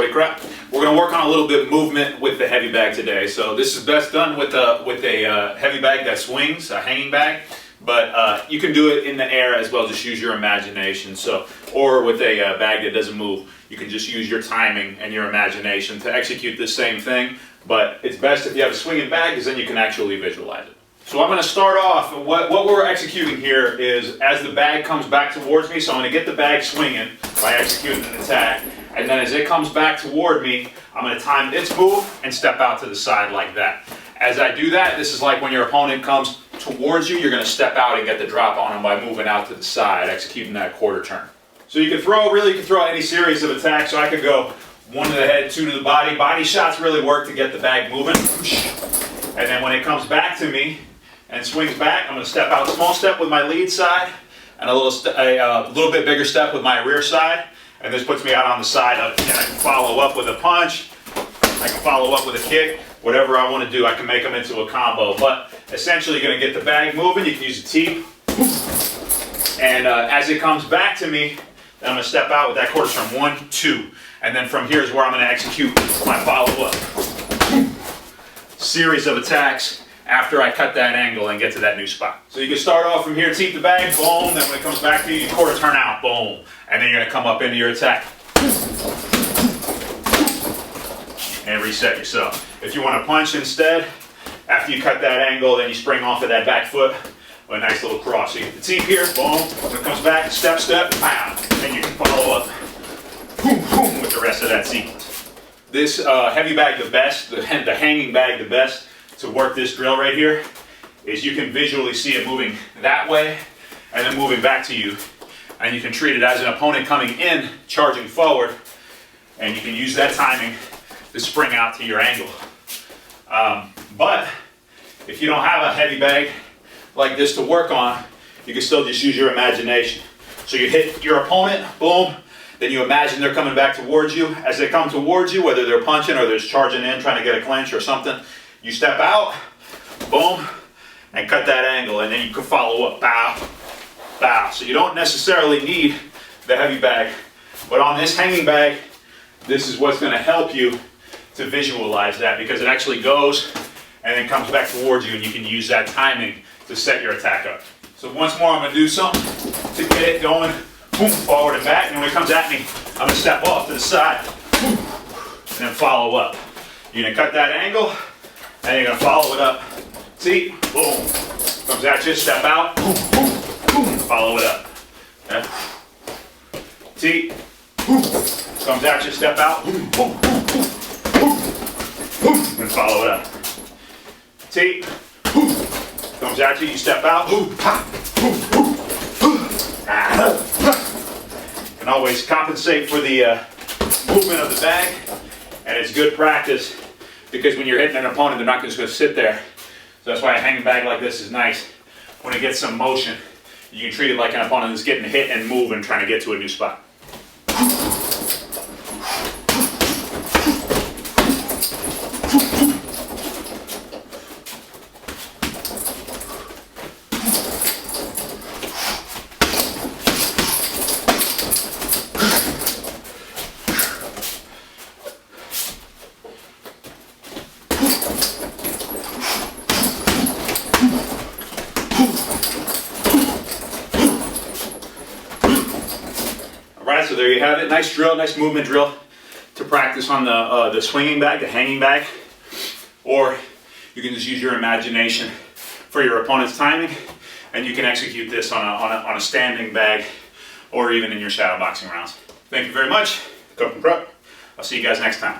weight crap. We're going to work on a little bit of movement with the heavy bag today. So this is best done with a heavy bag that swings, a hanging bag. But you can do it in the air as well. Just use your imagination. Or with a bag that doesn't move, you can just use your timing and your imagination to execute the same thing. But it's best if you have a swinging bag, because then you can actually visualize it. So I'm going to start off, what we're executing here is as the bag comes back towards me, so I'm going to get the bag swinging by executing an attack, and then as it comes back toward me, I'm going to time its move and step out to the side like that. As I do that, this is like when your opponent comes towards you, you're going to step out and get the drop on them by moving out to the side, executing that quarter turn. So you can throw any series of attacks. So I could go 1 to the head, 2 to the body. Body shots really work to get the bag moving. And then when it comes back to me, and swings back, I'm going to step out, small step with my lead side, and a little bit bigger step with my rear side, and this puts me out on the side of, and I can follow up with a punch, I can follow up with a kick, whatever I want to do, I can make them into a combo. But essentially you're going to get the bag moving, you can use a teep, and as it comes back to me, then I'm going to step out with that quarter turn, 1, 2, and then from here is where I'm going to execute my follow-up series of attacks after I cut that angle and get to that new spot. So you can start off from here, teep the bag, boom, then when it comes back to you, you quarter turn out, boom, and then you're gonna come up into your attack. And reset yourself. If you want to punch instead, after you cut that angle, then you spring off of that back foot with a nice little cross. So you get the teep here, boom, when it comes back, step, bam, and you can follow up, boom, boom, with the rest of that sequence. This heavy bag the best, the hanging bag the best, to work this drill right here is you can visually see it moving that way and then moving back to you, and you can treat it as an opponent coming in, charging forward, and you can use that timing to spring out to your angle. But if you don't have a heavy bag like this to work on, you can still just use your imagination. So you hit your opponent, boom, then you imagine they're coming back towards you. As they come towards you, whether they're punching or they're charging in, trying to get a clinch or something, you step out, boom, and cut that angle, and then you can follow up, bow, bow. So you don't necessarily need the heavy bag, but on this hanging bag, this is what's going to help you to visualize that, because it actually goes and then comes back towards you, and you can use that timing to set your attack up. So once more, I'm going to do something to get it going, boom, forward and back, and when it comes at me, I'm going to step off to the side, boom, and then follow up. You're going to cut that angle, and you're going to follow it up. See? Boom. Comes at you, step out. Boom, boom, boom. Follow it up. Yeah. See? Boom. Comes at you, step out. Boom, boom, boom, boom, boom, boom. And follow it up. See? Boom. Comes at you, you step out. Boom, ha, boom, boom, boom. And always compensate for the movement of the bag. And it's good practice, because when you're hitting an opponent, they're not just going to sit there. So that's why a hanging bag like this is nice. When it gets some motion, you can treat it like an opponent that's getting hit and moving, trying to get to a new spot. So there you have it. Nice drill, nice movement drill to practice on the swinging bag, the hanging bag. Or you can just use your imagination for your opponent's timing, and you can execute this on a standing bag or even in your shadow boxing rounds. Thank you very much. Go from Prep. I'll see you guys next time.